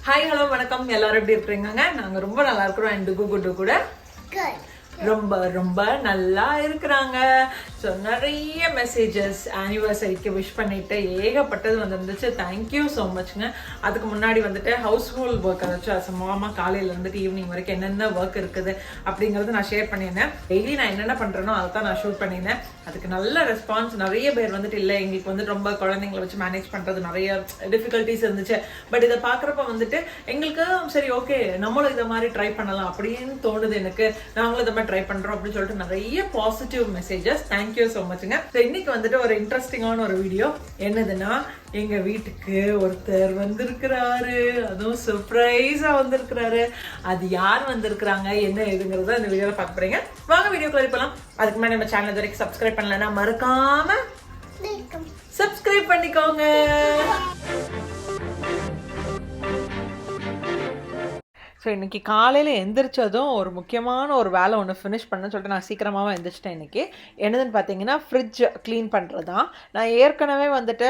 Hi hello வணக்கம், எல்லாரும் எப்படி இருக்கிறீங்க? நாங்க ரொம்ப நல்லா இருக்கிறோம். அண்ட் குடு கூட ரொம்ப ரொம்ப நல்லா இருக்கிறாங்க. ஸோ நிறைய மெசேஜஸ் ஆனிவர்சரிக்கு விஷ் பண்ணிட்டு ஏகப்பட்டது வந்துருந்துச்சு. தேங்க்யூ ஸோ மச்ங்க. அதுக்கு முன்னாடி வந்துட்டு ஹவுஸ் ஹோல்ட் ஒர்க் அதாச்சும் மாமா காலையில இருந்துட்டு ஈவினிங் வரைக்கும் என்னென்ன ஒர்க் இருக்குது அப்படிங்கிறது நான் ஷேர் பண்ணியிருந்தேன். டெய்லி நான் என்னென்ன பண்றேனோ அதை தான் நான் ஷூட் பண்ணியிருந்தேன். அதுக்கு நல்ல ரெஸ்பான்ஸ். நிறைய பேர் வந்துட்டு இல்லை, எங்களுக்கு வந்துட்டு ரொம்ப குழந்தைங்களை வச்சு மேனேஜ் பண்றது நிறைய டிஃபிகல்ட்டிஸ் இருந்துச்சு. பட் இதை பாக்குறப்ப வந்துட்டு எங்களுக்கு சரி ஓகே நம்மளும் இதை மாதிரி ட்ரை பண்ணலாம் அப்படின்னு தோணுது. எனக்கு நாங்களும் இதை மாதிரி ட்ரை பண்றோம் அப்படின்னு சொல்லிட்டு நிறைய பாசிட்டிவ் மெசேஜஸ். தேங்க்யூ ஸோ மச்ங்க. இன்னைக்கு வந்துட்டு ஒரு இன்ட்ரெஸ்டிங்கான ஒரு வீடியோ. என்னதுன்னா, எங்க வீட்டுக்கு ஒருத்தர் வந்திருக்கிறாரு. அதுவும் சர்ப்ரைஸா வந்திருக்கிறாரு. அது யார் வந்திருக்கிறாங்க, என்ன ஏதுங்கிறத இந்த வீடியோல பார்க்க போறீங்க. வாங்க வீடியோக்குள்ள போலாம். அதுக்கு முன்னாடி நம்ம சேனல் வரைக்கும் சப்ஸ்கிரைப் பண்ணலன்னா மறக்காம சப்ஸ்கிரைப் பண்ணிக்கோங்க. ஸோ இன்றைக்கி காலையில் எந்திரிச்சதும் ஒரு முக்கியமான ஒரு வேலை ஒன்று ஃபினிஷ் பண்ணணும்னு சொல்லிட்டு நான் சீக்கிரமாக எந்திரிச்சிட்டேன். இன்றைக்கி என்னதுன்னு பார்த்தீங்கன்னா, ஃப்ரிட்ஜ் க்ளீன் பண்ணுறது தான். நான் ஏற்கனவே வந்துட்டு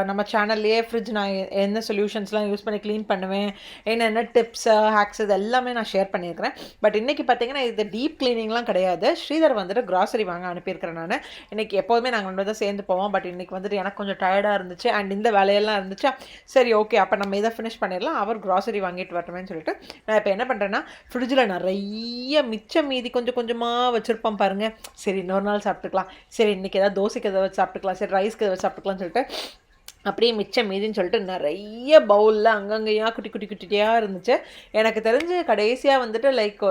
நம்ம சேனல்லையே ஃப்ரிட்ஜ் நான் என்ன சொல்யூஷன்ஸ்லாம் யூஸ் பண்ணி க்ளீன் பண்ணுவேன், என்னென்ன டிப்ஸு ஹேக்ஸ் இது எல்லாமே நான் ஷேர் பண்ணியிருக்கிறேன். பட் இன்றைக்கி பார்த்தீங்கன்னா இது டீப் க்ளீனிங்லாம் கிடையாது. ஸ்ரீதர் வந்துட்டு க்ராசரி வாங்க அனுப்பியிருக்கிறேன் நான். இன்றைக்கி எப்போதுமே நாங்கள் ரெண்டு தான் சேர்ந்து போவோம். பட் இன்றைக்கி வந்துட்டு எனக்கு கொஞ்சம் டயர்டாக இருந்துச்சு அண்ட் இந்த வேலையெல்லாம் இருந்துச்சு. சரி ஓகே, அப்போ நம்ம இதை ஃபினிஷ் பண்ணிடலாம், அவர் க்ராசரி வாங்கிட்டு வரட்டுமேன்னு சொல்லிட்டு நான் இப்போ என்ன பண்ணுறேன்னா, ஃப்ரிட்ஜில் நிறைய மிச்சம் மீதி கொஞ்சம் கொஞ்சமாக வச்சுருப்போம் பாருங்கள். சரி இன்னொரு நாள் சாப்பிட்டுக்கலாம், சரி இன்றைக்கி ஏதாவது தோசைக்கு எதாவது வச்சு சாப்பிட்டுக்கலாம், சரி ரைஸ்க்கு எதாவது சாப்பிட்டுக்கலாம்னு சொல்லிட்டு அப்படியே மிச்சம் மீதின்னு சொல்லிட்டு நிறைய பவுலில் அங்கங்கேயா குட்டி குட்டி குட்டியாக இருந்துச்சு. எனக்கு தெரிஞ்சு கடைசியாக வந்துட்டு லைக்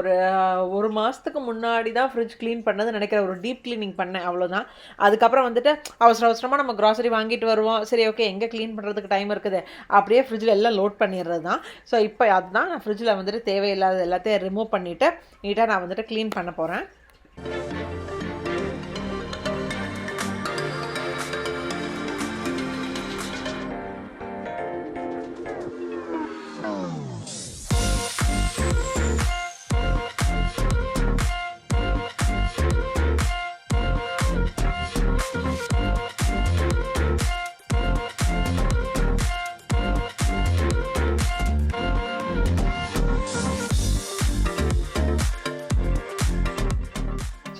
ஒரு மாதத்துக்கு முன்னாடி தான் ஃப்ரிட்ஜ் க்ளீன் பண்ணது நினைக்கிறேன். ஒரு டீப் க்ளீனிங் பண்ணேன், அவ்வளோதான். அதுக்கப்புறம் வந்துட்டு அவசரமாக நம்ம க்ராசரி வாங்கிட்டு வருவோம். சரி ஓகே, எங்கே க்ளீன் பண்ணுறதுக்கு டைம் இருக்குது, அப்படியே ஃப்ரிட்ஜில் எல்லாம் லோட் பண்ணிடுறது தான். ஸோ இப்போ அதுதான் நான் ஃப்ரிட்ஜில் வந்துட்டு தேவையில்லாத எல்லாத்தையும் ரிமூவ் பண்ணிவிட்டு நீட்டாக நான் வந்துட்டு க்ளீன் பண்ண போகிறேன்.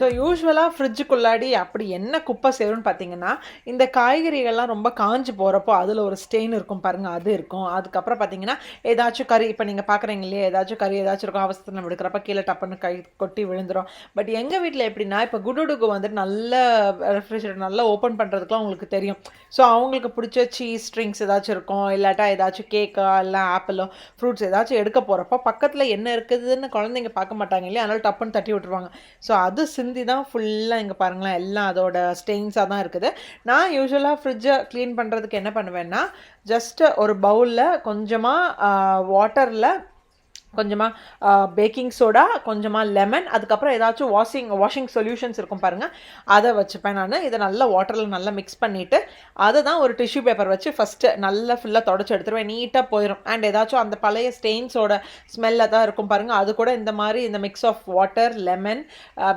ஸோ யூஸ்வலாக ஃப்ரிட்ஜுக்குள்ளாடி அப்படி என்ன குப்பை சேரும்னு பார்த்தீங்கன்னா, இந்த காய்கறிகள்லாம் ரொம்ப காஞ்சி போகிறப்போ அதில் ஒரு ஸ்டெயின் இருக்கும் பாருங்கள், அது இருக்கும். அதுக்கப்புறம் பார்த்தீங்கன்னா ஏதாச்சும் கறி, இப்போ நீங்கள் பார்க்குறீங்க இல்லையா, ஏதாச்சும் கறி ஏதாச்சும் இருக்கும், அவசரத்தில் நம்ம எடுக்கிறப்ப கீழே டப்புன்னு கை கொட்டி விழுந்துடும். பட் எங்கள் வீட்டில் எப்படின்னா, இப்போ குடுடுக்கு வந்துட்டு நல்ல ரெஃப்ரிஜரேட்டர் நல்லா ஓப்பன் பண்ணுறதுக்குலாம் உங்களுக்கு தெரியும். ஸோ அவங்களுக்கு பிடிச்ச சீஸ் ஸ்ட்ரிங்ஸ் ஏதாச்சும் இருக்கும், இல்லாட்டா ஏதாச்சும் கேக்கா இல்லை ஆப்பிளோ ஃப்ரூட்ஸ் ஏதாச்சும் எடுக்க போகிறப்போ பக்கத்தில் என்ன இருக்குதுன்னு குழந்தைங்க பார்க்க மாட்டாங்க இல்லையா, அதனால் டப்புன்னு தட்டி விட்டுருவாங்க. ஸோ அது தான் ஃபுல்லாக இங்கே பாருங்களேன், எல்லாம் அதோட ஸ்டெயின்ஸாக தான் இருக்குது. நான் யூஸ்வலாக ஃப்ரிட்ஜை க்ளீன் பண்ணுறதுக்கு என்ன பண்ணுவேன்னா, ஜஸ்ட்டு ஒரு பவுலில் கொஞ்சமாக வாட்டரில் கொஞ்சமாக பேக்கிங் சோடா, கொஞ்சமாக லெமன், அதுக்கப்புறம் ஏதாச்சும் வாஷிங் சொல்யூஷன்ஸ் இருக்கும் பாருங்கள், அதை வச்சுப்பேன் நான். இதை நல்லா வாட்டரில் நல்லா மிக்ஸ் பண்ணிவிட்டு அதை தான் ஒரு டிஷ்யூ பேப்பர் வச்சு ஃபஸ்ட்டு நல்லா ஃபுல்லாக தொடச்சி எடுத்துருவேன். நீட்டாக போயிடும். அண்ட் ஏதாச்சும் அந்த பழைய ஸ்டெயின்ஸோட ஸ்மெல்ல தான் இருக்கும் பாருங்கள், அது கூட இந்த மாதிரி இந்த mix of water, lemon,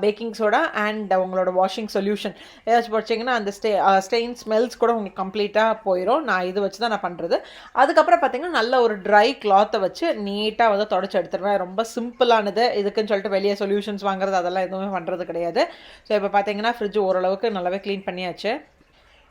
baking soda and உங்களோட வாஷிங் சொல்யூஷன் ஏதாச்சும் போச்சிங்கன்னா அந்த ஸ்டெயின் ஸ்மெல்ஸ் கூட உங்களுக்கு கம்ப்ளீட்டாக போயிடும். நான் இது வச்சு தான் நான் பண்ணுறது. அதுக்கப்புறம் பார்த்திங்கன்னா நல்ல ஒரு ட்ரை கிளாத்தை வச்சு நீட்டாக வந்து தொடச்சி எடுத்துருவேன். ரொம்ப சிம்பிளானது. இதுக்குன்னு சொல்லிட்டு வெளியே சொல்யூஷன்ஸ் வாங்குறது அதெல்லாம் எதுவுமே பண்ணுறது கிடையாது. ஸோ இப்போ பார்த்தீங்கன்னா ஃப்ரிட்ஜ் ஓரளவுக்கு நல்லாவே க்ளீன் பண்ணியாச்சு.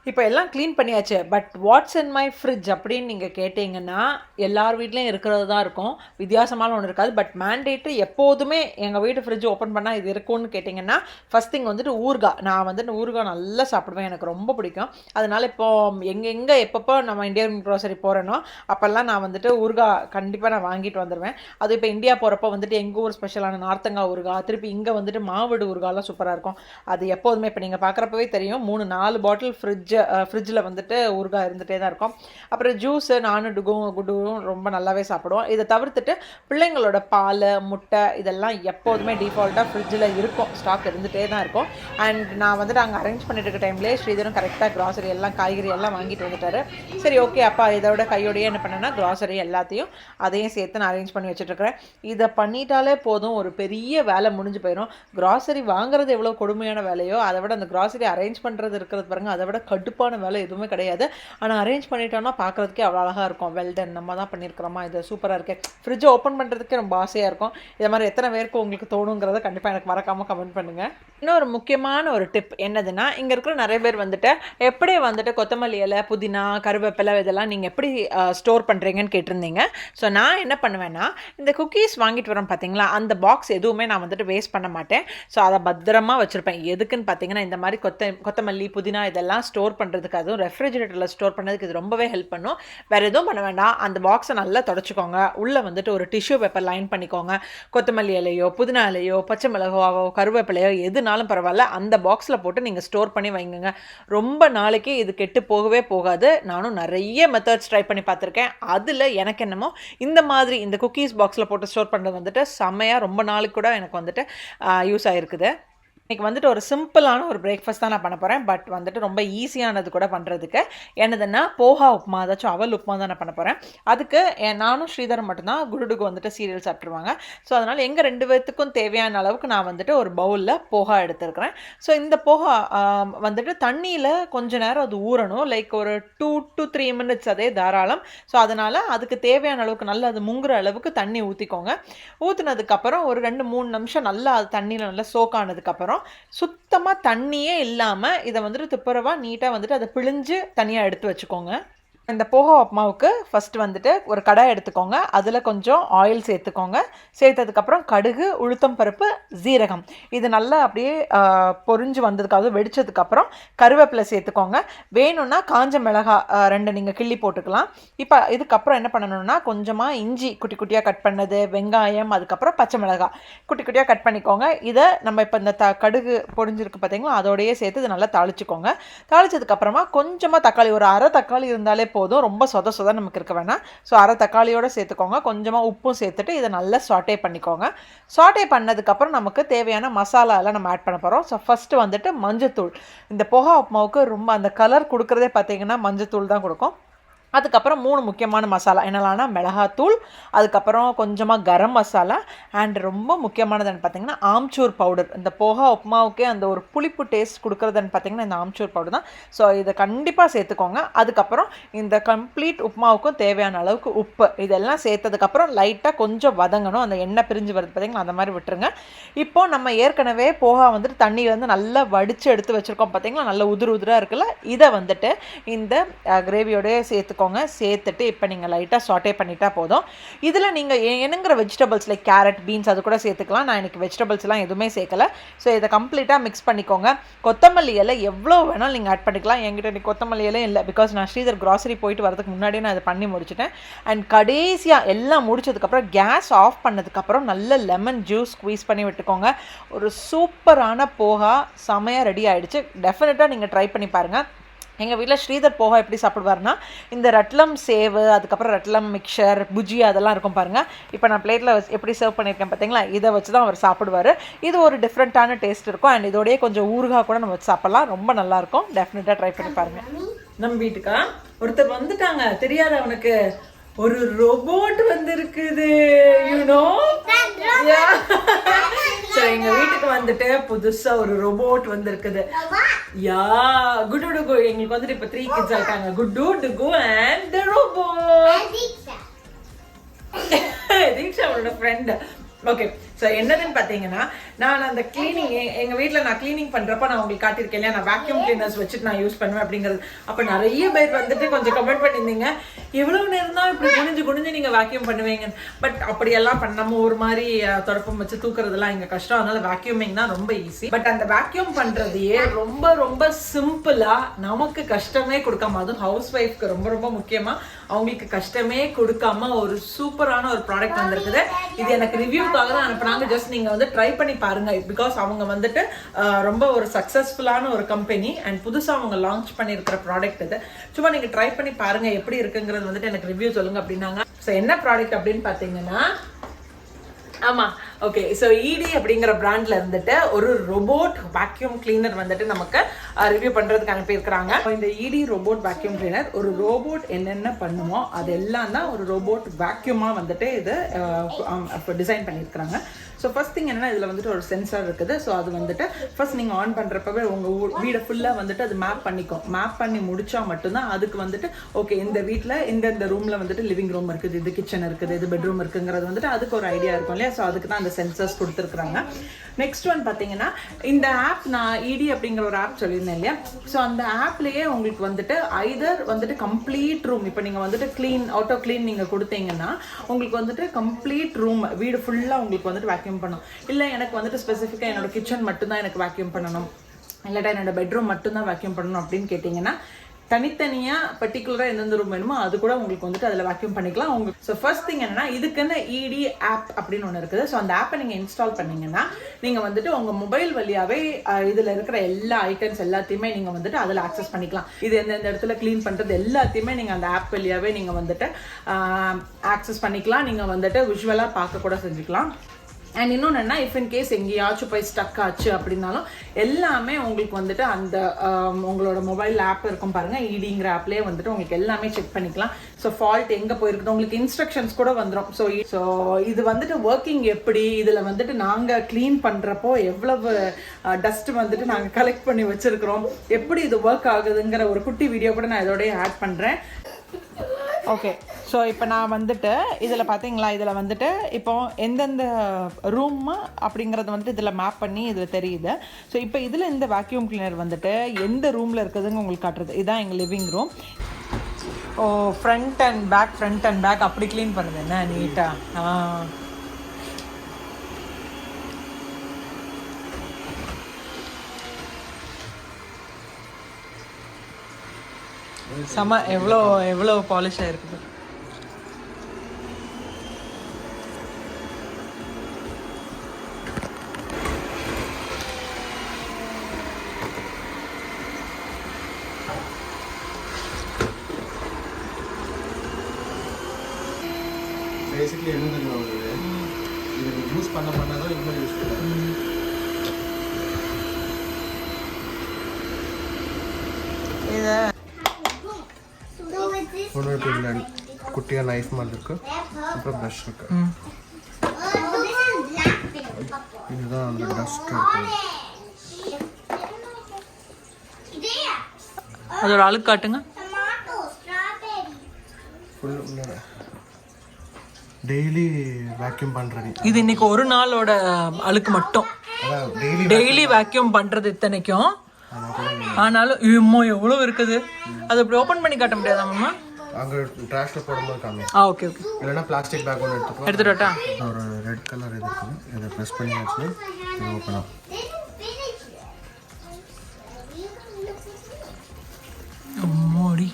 இப்போ எல்லாம் க்ளீன் பண்ணியாச்சு. But watts in my fridge அப்படின்னு நீங்கள் கேட்டிங்கன்னா, எல்லார் வீட்லேயும் இருக்கிறது தான் இருக்கும், வித்தியாசமான ஒன்று இருக்காது. பட் மேண்டேட்ரி எப்போதுமே எங்கள் வீட்டு ஃப்ரிட்ஜ் ஓப்பன் பண்ணால் இது இருக்கும்னு கேட்டிங்கன்னா, ஃபஸ்ட் திங் வந்துட்டு ஊறுகாய். நான் வந்துட்டு ஊறுகாய் நல்லா சாப்பிடுவேன், எனக்கு ரொம்ப பிடிக்கும். அதனால் இப்போது எங்கே எப்பப்போ நம்ம இந்தியன் க்ரோசரி போகிறேனோ அப்போல்லாம் நான் வந்துட்டு ஊறுகாய் கண்டிப்பாக நான் வாங்கிட்டு வந்துடுவேன். அது இப்போ இந்தியா போகிறப்போ வந்துட்டு எங்கள் ஊர் ஸ்பெஷலான நார்த்தங்காய் ஊறுகாய், திருப்பி இங்கே வந்துட்டு மாவடு ஊறுகாயெலாம் சூப்பராக இருக்கும். அது எப்போதுமே இப்போ நீங்கள் பார்க்குறப்பவே தெரியும், 3-4 பாட்டில் ஃப்ரிட்ஜில் வந்துட்டு ஊறுகாய் இருந்துகிட்டே தான் இருக்கும். அப்புறம் ஜூஸு நானும் குடுவும் ரொம்ப நல்லாவே சாப்பிடுவோம். இதை தவிர்த்துட்டு பிள்ளைங்களோட பால், முட்டை இதெல்லாம் எப்போதுமே டிஃபால்ட்டாக ஃப்ரிட்ஜில் இருக்கும், ஸ்டாக் இருந்துகிட்டே தான் இருக்கும். அண்ட் நான் வந்துட்டு அங்கே அரேஞ்ச் பண்ணிட்டு இருக்க டைம்லேயே ஸ்ரீதரும் கரெக்டாக க்ராசரி எல்லாம் காய்கறி எல்லாம் வாங்கிட்டு வந்துட்டாரு. சரி ஓகே, அப்பா இதோட கையோடையே என்ன பண்ணேன்னா க்ராசரி எல்லாத்தையும் அதையும் சேர்த்து நான் அரேஞ்ச் பண்ணி வச்சுட்ருக்கிறேன். இதை பண்ணிட்டாலே போதும், ஒரு பெரிய வேலை முடிஞ்சு போயிடும். க்ராசரி வாங்குறது எவ்வளோ கொடுமையான வேலையோ அதை விட அந்த க்ராசரி அரேஞ்ச் பண்ணுறது இருக்கிறது பாருங்கள், அதை விட கடுப்பான வேலை எதுவுமே கிடையாது. ஆனால் அரேஞ்ச் பண்ணிட்டோம்னா பார்க்குறதுக்கே அவ்வளோ அழகாக இருக்கும். வெல்டன் நம்ம தான் பண்ணியிருக்கிறோமா, இது சூப்பராக இருக்குது. ஃப்ரிட்ஜை ஓப்பன் பண்ணுறதுக்கே ரொம்ப ஆசையாக இருக்கும். இதை மாதிரி எத்தனை பேருக்கு உங்களுக்கு தோணுங்கிறத கண்டிப்பாக எனக்கு மறக்காமல் கமெண்ட் பண்ணுங்கள். இன்னொரு முக்கியமான ஒரு டிப் என்னதுன்னா, இங்கே இருக்கிற நிறைய பேர் வந்துட்டு எப்படி வந்துட்டு கொத்தமல்லி இலை, புதினா, கருவேப்பிலை இதெல்லாம் நீங்கள் எப்படி ஸ்டோர் பண்ணுறீங்கன்னு கேட்டிருந்தீங்க. ஸோ நான் என்ன பண்ணுவேன்னா, இந்த குக்கீஸ் வாங்கிட்டு வரோம் பார்த்தீங்களா, அந்த பாக்ஸ் எதுவுமே நான் வந்துட்டு வேஸ்ட் பண்ண மாட்டேன். ஸோ அதை பத்திரமா வச்சுருப்பேன். எதுக்குன்னு பார்த்தீங்கன்னா, இந்த மாதிரி கொத்தமல்லி, புதினா இதெல்லாம் ஸ்டோர் பண்ணுறதுக்கு, அதுவும் ரெஃப்ரிஜரேட்டரில் ஸ்டோர் பண்ணுறதுக்கு இது ரொம்பவே ஹெல்ப் பண்ணும். வேறு எதுவும் பண்ண வேண்டாம். அந்த பாக்ஸை நல்லா தொடச்சிக்கோங்க. உள்ளே வந்துட்டு ஒரு டிஷ்யூ பேப்பர் லைன் பண்ணிக்கோங்க. கொத்தமல்லி இலையோ, புதினா இலையோ, பச்சை மிளகாவோ, கருவேப்பிலையோ எதுனாலும் பரவாயில்ல, அந்த பாக்ஸில் போட்டு நீங்கள் ஸ்டோர் பண்ணி வைங்க. ரொம்ப நாளைக்கு இது கெட்டு போகவே போகாது. நானும் நிறைய மெத்தட்ஸ் ட்ரை பண்ணி பார்த்துருக்கேன். அதில் எனக்கு என்னமோ இந்த மாதிரி இந்த குக்கீஸ் பாக்ஸில் போட்டு ஸ்டோர் பண்ணுறது வந்துட்டு செம்மையாக ரொம்ப நாளைக்கு கூட எனக்கு வந்துட்டு யூஸ் ஆகிருக்குது. இன்றைக்கி வந்துட்டு ஒரு சிம்பிளான ஒரு பிரேக்ஃபாஸ்ட் தான் நான் பண்ண போகிறேன். பட் வந்துட்டு ரொம்ப ஈஸியானது கூட பண்ணுறதுக்கு. என்னதுன்னா போஹா உப்மா, அதாச்சும் அவல் உப்மா தான் நான் பண்ண போகிறேன். அதுக்கு நானும் ஸ்ரீதரும் மட்டும்தான். குருடுக்கு வந்துட்டு சீரியல் சாப்பிட்ருவாங்க. ஸோ அதனால் எங்கள் 2 பேர்த்துக்கும் தேவையான அளவுக்கு நான் வந்துட்டு ஒரு பவுலில் போஹா எடுத்துருக்கிறேன். ஸோ இந்த போஹா வந்துட்டு தண்ணியில் கொஞ்ச நேரம் அது ஊறணும். லைக் ஒரு 2 to 3 minutes அதே தாராளம். ஸோ அதனால் அதுக்கு தேவையான அளவுக்கு நல்லா அது முங்குற அளவுக்கு தண்ணி ஊற்றிக்கோங்க. ஊற்றுனதுக்கப்புறம் ஒரு 2-3 நிமிஷம் நல்லா அது தண்ணியில் நல்லா சோக் ஆனதுக்கப்புறம் சுத்தமாக தண்ணியே இல்லாமல் இதை வந்துட்டு துப்புரவாக நீட்டாக வந்துட்டு அதை பிழிஞ்சு தனியாக எடுத்து வச்சுக்கோங்க. இந்த போஹா உப்மாவுக்கு ஃபஸ்ட்டு வந்துட்டு ஒரு கடாய் எடுத்துக்கோங்க. அதில் கொஞ்சம் ஆயில் சேர்த்துக்கோங்க. சேர்த்ததுக்கப்புறம் கடுகு, உளுத்தம் பருப்பு, ஜீரகம் இது நல்லா அப்படியே பொரிஞ்சு வந்ததுக்காக வெடித்ததுக்கப்புறம் கருவேப்பிலை சேர்த்துக்கோங்க. வேணும்னா காஞ்ச மிளகா 2 நீங்கள் கிள்ளி போட்டுக்கலாம். இப்போ இதுக்கப்புறம் என்ன பண்ணணும்னா, கொஞ்சமாக இஞ்சி குட்டி குட்டியாக கட் பண்ணது, வெங்காயம், அதுக்கப்புறம் பச்சை மிளகாய் குட்டி குட்டியாக கட் பண்ணிக்கோங்க. இதை நம்ம இப்போ இந்த கடுகு பொரிஞ்சிருக்கு பார்த்தீங்களா, அதோடையே சேர்த்து இது நல்லா தாளிச்சுக்கோங்க. தாளிச்சதுக்கப்புறமா கொஞ்சமாக தக்காளி, ஒரு அரை தக்காளி இருந்தாலே போதும். ரொம்ப சொத நமக்கு இருக்க வேணாம். ஸோ அரை தக்காளியோடு சேர்த்துக்கோங்க. கொஞ்சமாக உப்பும் சேர்த்துட்டு இதை நல்லா சாட்டே பண்ணிக்கோங்க. சாட்டே பண்ணதுக்கப்புறம் நமக்கு தேவையான மசாலா எல்லாம் நம்ம ஆட் பண்ண போகிறோம். ஸோ ஃபஸ்ட்டு வந்துட்டு மஞ்சத்தூள். இந்த போஹா உப்மாவுக்கு ரொம்ப அந்த கலர் கொடுக்குறதே பார்த்தீங்கன்னா மஞ்சத்தூள் தான் கொடுக்கும். அதுக்கப்புறம் 3 முக்கியமான மசாலா என்னெல்லாம்னா, மிளகாத்தூள், அதுக்கப்புறம் கொஞ்சமாக கரம் மசாலா, அண்ட் ரொம்ப முக்கியமானதுன்னு பார்த்தீங்கன்னா ஆம்ச்சூர் பவுடர். இந்த போஹா உப்மாவுக்கே அந்த ஒரு புளிப்பு டேஸ்ட் கொடுக்குறதுன்னு பார்த்தீங்கன்னா இந்த ஆம்ச்சூர் பவுடர் தான். ஸோ இதை கண்டிப்பாக சேர்த்துக்கோங்க. அதுக்கப்புறம் இந்த கம்ப்ளீட் உப்மாவுக்கும் தேவையான அளவுக்கு உப்பு இதெல்லாம் சேர்த்ததுக்கப்புறம் லைட்டாக கொஞ்சம் வதங்கணும். அந்த எண்ணெய் பிரிஞ்சு வருது பார்த்தீங்கன்னா, அந்த மாதிரி விட்டுருங்க. இப்போது நம்ம ஏற்கனவே போஹா வந்துட்டு தண்ணி வந்து நல்லா வடித்து எடுத்து வச்சுருக்கோம் பார்த்தீங்களா, நல்லா உதிராக இருக்குல்ல, இதை வந்துட்டு இந்த கிரேவியோடய சேர்த்துக்கோங்க. சேர்த்துட்டு இப்போ நீங்கள் லைட்டாக சாட்டே பண்ணிட்டா போதும். இதில் நீங்கள் என்னங்கிற வெஜிடபிள்ஸ் லைக் கேரட், பீன்ஸ் அது கூட சேர்த்துக்கலாம். நான் எனக்கு வெஜிடபிள்ஸ்லாம் எதுவுமே சேர்க்கலை. ஸோ இதை கம்ப்ளீட்டாக மிக்ஸ் பண்ணிக்கோங்க. கொத்தமல்லி இலை எவ்வளோ வேணாலும் நீங்கள் ஆட் பண்ணிக்கலாம். என்கிட்ட எனக்கு கொத்தமல்லி இலை இல்லை, பிகாஸ் நான் ஸ்ரீதர் கிராசரி போயிட்டு வரதுக்கு முன்னாடியே நான் இதை பண்ணி முடிச்சிட்டேன். அண்ட் கடைசியாக எல்லாம் முடிச்சதுக்கப்புறம் கேஸ் ஆஃப் பண்ணதுக்கப்புறம் நல்ல லெமன் ஜூஸ் ஸ்குவீஸ் பண்ணி விட்டுக்கோங்க. ஒரு சூப்பரான போஹா செமையாக ரெடி ஆகிடுச்சு. டெஃபினட்டாக நீங்கள் ட்ரை பண்ணி பாருங்கள். எங்கள் வீட்டில் ஸ்ரீதர் போஹா எப்படி சாப்பிடுவார்னா, இந்த ரட்லம் சேவு, அதுக்கப்புறம் ரட்லம் மிக்சர், புஜியா அதெல்லாம் இருக்கும் பாருங்கள். இப்போ நான் பிளேட்டில் எப்படி சர்வ் பண்ணியிருக்கேன் பார்த்தீங்களா, இதை வச்சு தான் அவர் சாப்பிடுவார். இது ஒரு டிஃப்ரெண்ட்டான டேஸ்ட் இருக்கும். அண்ட் இதோடய கொஞ்சம் ஊறுகாய் கூட நம்ம வச்சு சாப்பிட்லாம். ரொம்ப நல்லாயிருக்கும். டெஃபினட்டாக ட்ரை பண்ணி பாருங்கள். நம்ம வீட்டுக்கா ஒருத்தர் வந்துட்டாங்க, தெரியாது அவனுக்கு. ஒரு ரோபோட் வந்திருக்குது, யூனோ. சரி, எங்க வீட்டுக்கு வந்துட்டு புதுசா ஒரு ரோபோட் வந்திருக்குது. யா, குட்டு டுகு. எங்களுக்கு வந்துட்டு இப்ப 3 kids ஆயிட்டாங்க. குட்டு டுகு அண்ட் தி ரோபோட். தீக்ஷா அவரோட ஃப்ரெண்ட். ஓகே, ஸோ என்னதுன்னு பார்த்தீங்கன்னா, நான் அந்த கிளீனிங் எங்கள் வீட்டில் நான் கிளீனிங் பண்ணுறப்ப நான் உங்களுக்கு காட்டியிருக்கேன் இல்லையா, நான் வேக்யூம் கிளீனர்ஸ் வச்சுட்டு நான் யூஸ் பண்ணுவேன் அப்படிங்கிறது. அப்போ நிறைய பேர் வந்துட்டு கொஞ்சம் கமெண்ட் பண்ணியிருந்தீங்க, எவ்வளோ நேரம் தான் இப்படி குனிஞ்சு நீங்கள் வேக்யூம் பண்ணுவீங்க. பட் அப்படியெல்லாம் பண்ணாமல் ஒரு மாதிரி தொடப்பம் வச்சு தூக்குறதுலாம் எங்கள் கஷ்டம். அதனால வேக்யூமிங் தான் ரொம்ப ஈஸி. பட் அந்த வேக்யூம் பண்ணுறதையே ரொம்ப ரொம்ப சிம்பிளாக நமக்கு கஷ்டமே கொடுக்காம, அதுவும் ஹவுஸ் ஒய்ஃப்க்கு ரொம்ப ரொம்ப முக்கியமாக அவங்களுக்கு கஷ்டமே கொடுக்காம ஒரு சூப்பரான ஒரு ப்ராடக்ட் வந்திருக்குது. இது எனக்கு ரிவ்யூக்காக தான் அனுப்புனாங்க. ஜஸ்ட் நீங்க வந்து ட்ரை பண்ணி பாருங்க. பிகாஸ் அவங்க வந்துட்டு ரொம்ப ஒரு சக்சஸ்ஃபுல்லான ஒரு கம்பெனி அண்ட் புதுசாக அவங்க லான்ச் பண்ணியிருக்கிற ப்ராடக்ட் இது. சும்மா நீங்க ட்ரை பண்ணி பாருங்க எப்படி இருக்குங்கிறது வந்துட்டு எனக்கு ரிவ்யூ சொல்லுங்க அப்படின்னாங்க. ஸோ என்ன ப்ராடக்ட் அப்படின்னு பார்த்தீங்கன்னா, ஆமா, ஓகே, ஸோ ஈடி அப்படிங்கிற பிராண்ட்ல இருந்துட்டு ஒரு ரோபோட் வேக்யூம் கிளீனர் வந்துட்டு நமக்கு ரிவ்யூ பண்றதுக்கு அனுப்பியிருக்கிறாங்க. இந்த ஈடி ரோபோட் வேக்யூம் கிளீனர் ஒரு ரோபோட் என்னென்ன பண்ணுமோ அது எல்லாம் தான் ஒரு ரோபோட் வேக்யூமா வந்துட்டு இது டிசைன் பண்ணியிருக்கிறாங்க. ஸோ ஃபர்ஸ்ட் திங் என்னன்னா இதில் வந்துட்டு ஒரு சென்சார் இருக்குது. ஸோ அது வந்துட்டு ஃபர்ஸ்ட் நீங்கள் ஆன் பண்ணுறப்பவே உங்கள் வீடை ஃபுல்லாக வந்துட்டு அது மேப் பண்ணிக்கும். மேப் பண்ணி முடிச்சா மட்டும்தான் அதுக்கு வந்துட்டு ஓகே இந்த வீட்டில் இந்த ரூமில் வந்துட்டு லிவிங் ரூம் இருக்குது, இது கிச்சன் இருக்குது, இது பெட்ரூம் இருக்குங்கிறது வந்துட்டு அதுக்கு ஒரு ஐடியா இருக்கும் இல்லையா. ஸோ அதுக்கு தான் அந்த சென்சர்ஸ் கொடுத்துருக்குறாங்க. நெக்ஸ்ட் ஒன் பார்த்தீங்கன்னா இந்த ஆப் நான் ஈடி அப்படிங்கிற ஒரு ஆப் சொல்லியிருந்தேன் இல்லையா. ஸோ அந்த ஆப்லேயே உங்களுக்கு வந்துட்டு ஐதர் வந்துட்டு கம்ப்ளீட் ரூம், இப்போ நீங்கள் வந்துட்டு ஆட்டோ கிளீன் நீங்கள் கொடுத்தீங்கன்னா உங்களுக்கு வந்துட்டு கம்ப்ளீட் ரூம் வீடு ஃபுல்லாக உங்களுக்கு வந்துட்டு வேக்யூம் பண்ணும். இல்லை எனக்கு வந்துட்டு ஸ்பெசிஃபிக்காக என்னோட கிச்சன் மட்டும்தான் எனக்கு வேக்யூம் பண்ணணும், இல்லாட்டா என்னோட பெட்ரூம் மட்டும்தான் வேக்யூம் பண்ணணும் அப்படின்னு கேட்டிங்கன்னா தனித்தனியாக பர்டிகுலராக எந்தெந்த ரூம் வேணுமோ அது கூட உங்களுக்கு வந்துட்டு அதில் வேக்யூம் பண்ணிக்கலாம். உங்களுக்கு ஸோ ஃபர்ஸ்ட் திங் என்னன்னா இதுக்குன்னு ஈடி ஆப் அப்படின்னு ஒன்று இருக்குது. ஸோ அந்த ஆப்பை நீங்கள் இன்ஸ்டால் பண்ணீங்கன்னா நீங்கள் வந்துட்டு உங்கள் மொபைல் வழியாகவே இதில் இருக்கிற எல்லா ஐட்டம்ஸ் எல்லாத்தையுமே நீங்கள் வந்துட்டு அதில் ஆக்சஸ் பண்ணிக்கலாம். இது எந்தெந்த இடத்துல க்ளீன் பண்ணுறது எல்லாத்தையுமே நீங்கள் அந்த ஆப் வழியாகவே நீங்கள் வந்துட்டு ஆக்சஸ் பண்ணிக்கலாம். நீங்கள் வந்துட்டு விஷுவலாக பார்க்க கூட செஞ்சுக்கலாம். அண்ட் இன்னொன்று என்ன, இஃப் இன் கேஸ் எங்கேயாச்சும் போய் ஸ்டக் ஆச்சு அப்படின்னாலும் எல்லாமே உங்களுக்கு வந்துட்டு அந்த உங்களோட மொபைல் ஆப் இருக்கும் பாருங்கள், ஈடிங்கிற ஆப்லேயே வந்துட்டு உங்களுக்கு எல்லாமே செக் பண்ணிக்கலாம். ஸோ ஃபால்ட் எங்கே போயிருக்குது உங்களுக்கு இன்ஸ்ட்ரக்ஷன்ஸ் கூட வந்துடும். ஸோ இது வந்துட்டு ஒர்க்கிங் எப்படி, இதில் வந்துட்டு நாங்கள் க்ளீன் பண்ணுறப்போ எவ்வளவு டஸ்ட் வந்துட்டு நாங்கள் கலெக்ட் பண்ணி வச்சுருக்கிறோம், எப்படி இது ஒர்க் ஆகுதுங்கிற ஒரு குட்டி வீடியோ கூட நான் இதோடய ஆட் பண்ணுறேன். ஓகே, ஸோ இப்போ நான் வந்துட்டு இதில் பார்த்தீங்களா, இதில் வந்துட்டு இப்போ எந்தெந்த ரூம் அப்படிங்கிறது வந்துட்டு இதில் மேப் பண்ணி இதில் தெரியுது. ஸோ இப்போ இதில் இந்த வேக்யூம் கிளீனர் வந்துட்டு எந்த ரூமில் இருக்குதுன்னு உங்களுக்கு காட்டுறது. இதுதான் எங்கள் living room. Oh, front and back அப்படி க்ளீன் பண்ணுது என்ன நீட்டாக. செம, எவ்வளோ பாலிஷாக இருக்குது. பேசிக்கலி என்ன தெரியும், இது யூஸ் பண்ணதான் இன்னும் யூஸ் பண்ணுறேன். இதை ஒன்று பின்னாடி குட்டியாக நைஃப் மாதிரி இருக்கு, அப்புறம் ப்ரஷ் இருக்கு. இதுதான் அந்த டஸ்ட் இருக்கு. அதோட அழுக்கு காட்டுங்க. டெய்லி வேக்யூம் பண்ணுறது இது இன்னைக்கு ஒரு நாளோட அழுக்கு மட்டும். டெய்லி வேக்யூம் பண்ணுறது இத்தனைக்கும். ஆனாலும் இம்மா எவ்வளோ இருக்குது. அதை இப்படி ஓப்பன் பண்ணி காட்ட முடியாதா மாமா? அங்கே ட்ராஷில் போடும்போது காமி. Okay okay. இல்லைன்னா பிளாஸ்டிக் பேக் ஒன்று எடுத்துட்டா. ஒரு ரெட் கலர் இது இருக்குது, இதை ப்ரெஸ் பண்ணியாச்சு, இது ஓப்பன் ஆகும். அம்மாடி,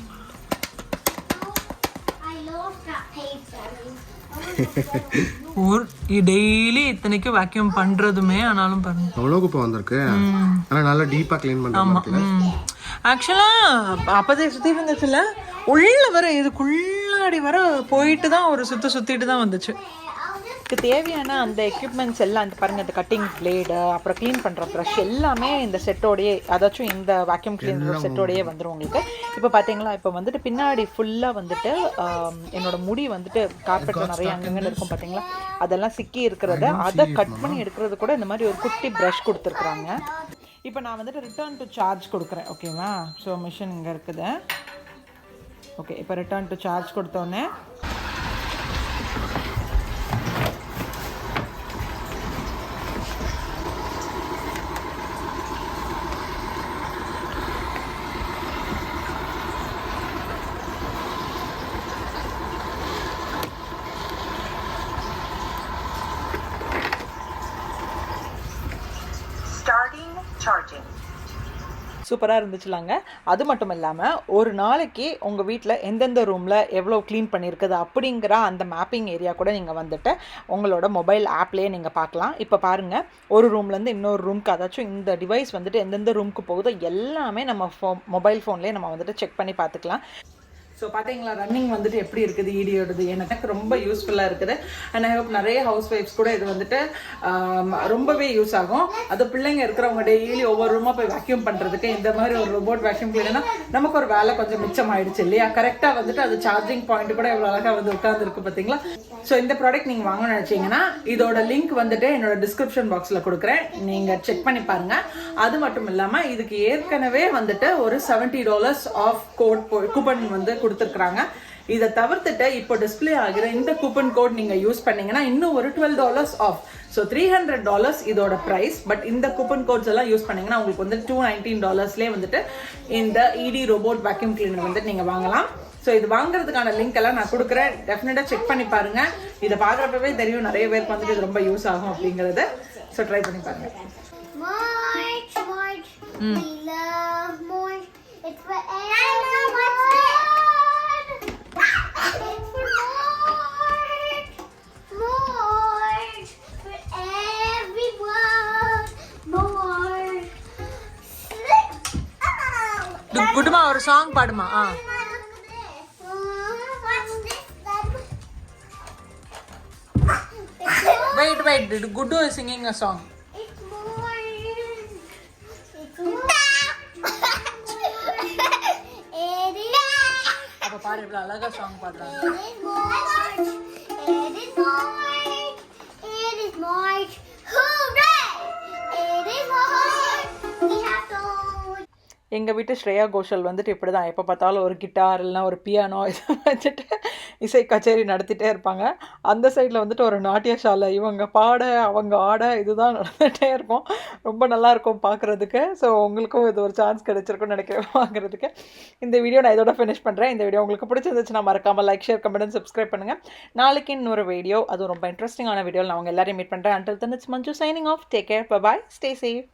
டெய்லி இத்தனைக்கும் வேக்யூம் பண்றதுமே. ஆனாலும் பாருங்க அவ்வளோ குப்பை வந்திருக்கு. ஆனால் நல்லா டீப்பாக க்ளீன் பண்ணுறாங்க. ஆக்சுவலா அப்போதே சுற்றி வந்துச்சுல, உள்ள வர இதுக்குள்ளாடி வர போயிட்டு தான் ஒரு சுற்றிட்டு தான் வந்துச்சு. இதுக்கு தேவையான அந்த எக்யூப்மெண்ட்ஸ் எல்லாம் இந்த பாருங்கள், இந்த கட்டிங் பிளேடு, அப்புறம் க்ளீன் பண்ணுற ப்ரஷ் எல்லாமே இந்த செட்டோடையே, அதாச்சும் இந்த வேக்யூம் கிளீனர் செட்டோடையே வந்துடும் உங்களுக்கு. இப்போ பார்த்தீங்களா, இப்போ வந்துட்டு பின்னாடி ஃபுல்லாக வந்துட்டு என்னோடய முடி வந்துட்டு கார்பெட்டில் நிறைய அங்கங்கே இருக்கும் பார்த்தீங்களா, அதெல்லாம் சிக்கி இருக்கிறத அதை கட் பண்ணி எடுக்கிறது கூட இந்த மாதிரி ஒரு குட்டி ப்ரஷ் கொடுத்துருக்குறாங்க. இப்போ நான் வந்துட்டு ரிட்டர்ன் டு சார்ஜ் கொடுக்குறேன். ஓகேவா? ஸோ மிஷின் இங்கே இருக்குது. ஓகே, இப்போ ரிட்டர்ன் டு சார்ஜ் கொடுத்தோன்னே சூப்பராக இருந்துச்சுலாங்க. அது மட்டும் இல்லாமல் ஒரு நாளைக்கு உங்கள் வீட்டில் எந்தெந்த ரூமில் எவ்வளோ க்ளீன் பண்ணியிருக்குது அப்படிங்கிற அந்த மேப்பிங் ஏரியா கூட நீங்கள் வந்துட்டு உங்களோட மொபைல் ஆப்லேயே நீங்கள் பார்க்கலாம். இப்போ பாருங்கள், ஒரு ரூம்லேருந்து இன்னொரு ரூமுக்கு, அதாச்சும் இந்த டிவைஸ் வந்துட்டு எந்தெந்த ரூமுக்கு போகுதோ எல்லாமே நம்ம மொபைல் ஃபோன்லேயே நம்ம வந்துட்டு செக் பண்ணி பார்த்துக்கலாம். ஸோ பார்த்தீங்களா ரன்னிங் வந்துட்டு எப்படி இருக்குது ஈடியோடது, எனக்கு ரொம்ப யூஸ்ஃபுல்லாக இருக்குது. அண்ட் ஐ ஹோப் நிறைய ஹவுஸ் ஒய்ஃப்ஸ் கூட இது வந்துட்டு ரொம்பவே யூஸ் ஆகும். அது பிள்ளைங்க இருக்கிறவங்க டெய்லி ஒவ்வொரு ரூமாக போய் வேக்யூம் பண்ணுறதுக்கு இந்த மாதிரி ஒரு ரோபோட் வேக்யூம் கிளீனர்னா நமக்கு ஒரு வேலை கொஞ்சம் மிச்சம் ஆயிடுச்சு இல்லையா. கரெக்டாக வந்துட்டு அது சார்ஜிங் பாயிண்ட் கூட எவ்வளோ அழகாக வந்து உட்காந்துருக்கு பார்த்தீங்களா. ஸோ இந்த ப்ராடக்ட் நீங்கள் வாங்கணும்னு நினச்சிங்கன்னா இதோட லிங்க் வந்துட்டு என்னோட டிஸ்கிரிப்ஷன் பாக்ஸில் கொடுக்குறேன், நீங்கள் செக் பண்ணி பாருங்கள். அது மட்டும் இல்லாமல் இதுக்கு ஏற்கனவே வந்துட்டு ஒரு $70 ஆஃப் கூப்பன் வந்து கொடுத்துருக்குறாங்க. இதை தவிர்த்துட்டு இப்போ டிஸ்பிளே ஆகிற இந்த கூப்பன் கோட் நீங்கள் யூஸ் பண்ணீங்கன்னா இன்னும் ஒரு $12 ஆஃப். ஸோ $300 இதோட ப்ரைஸ். பட் இந்த கூப்பன் கோட்ஸ் எல்லாம் யூஸ் பண்ணீங்கன்னா உங்களுக்கு வந்து $219 வந்துட்டு இந்த ஈடி ரோபோட் வேக்யூம் கிளீனர் வந்துட்டு நீங்கள் வாங்கலாம். ஸோ இது வாங்குறதுக்கான லிங்க் எல்லாம் நான் கொடுக்குறேன், டெஃபினட்டாக செக் பண்ணி பாருங்க. இதை பார்க்குறப்பவே தெரியும் நிறைய பேருக்கு வந்துட்டு இது ரொம்ப யூஸ் ஆகும் அப்படிங்கிறது. ஸோ ட்ரை பண்ணி பாருங்க. March, March, we love March. It's for everyone. It's for March, March, for everyone. March. குட்டுமா ஒரு சாங் பாடுமா. Wait, Guddu is singing a song. It's March. அப்ப பாரு இவ்வளவு அழகா சாங் பாடுறாங்க. It is March. It is March. Hooray! It is March. We have to. எங்கள் வீட்டு ஸ்ரேயா கோஷல் வந்துட்டு இப்படி தான் எப்போ பார்த்தாலும் ஒரு கிட்டார் இல்லைனா ஒரு பியானோ இதை வச்சுட்டு இசை கச்சேரி நடத்திட்டே இருப்பாங்க. அந்த சைடில் வந்துட்டு ஒரு நாட்டியசாலை, இவங்க பாட அவங்க ஆட இதுதான் நடந்துகிட்டே இருக்கும். ரொம்ப நல்லாயிருக்கும் பார்க்குறதுக்கு. ஸோ உங்களுக்கும் இது ஒரு சான்ஸ் கிடைச்சிருக்குன்னு நினைக்கிறேன் பார்க்குறதுக்கு. இந்த வீடியோ நான் இதோட ஃபினிஷ் பண்ணுறேன். இந்த வீடியோ உங்களுக்கு பிடிச்சிருந்துச்சுன்னா மறக்காமல் லைக், ஷேர், கமெண்ட், சப்ஸ்கிரைப் பண்ணுங்கள். நாளைக்கு இன்னொரு வீடியோ, அதுவும் ரொம்ப இன்ட்ரெஸ்டிங்கான வீடியோவில் நான் அவங்க எல்லாரையும் மீட் பண்ணுறேன். Until then, it's Manju signing off. Take care. Bye-bye. Stay safe.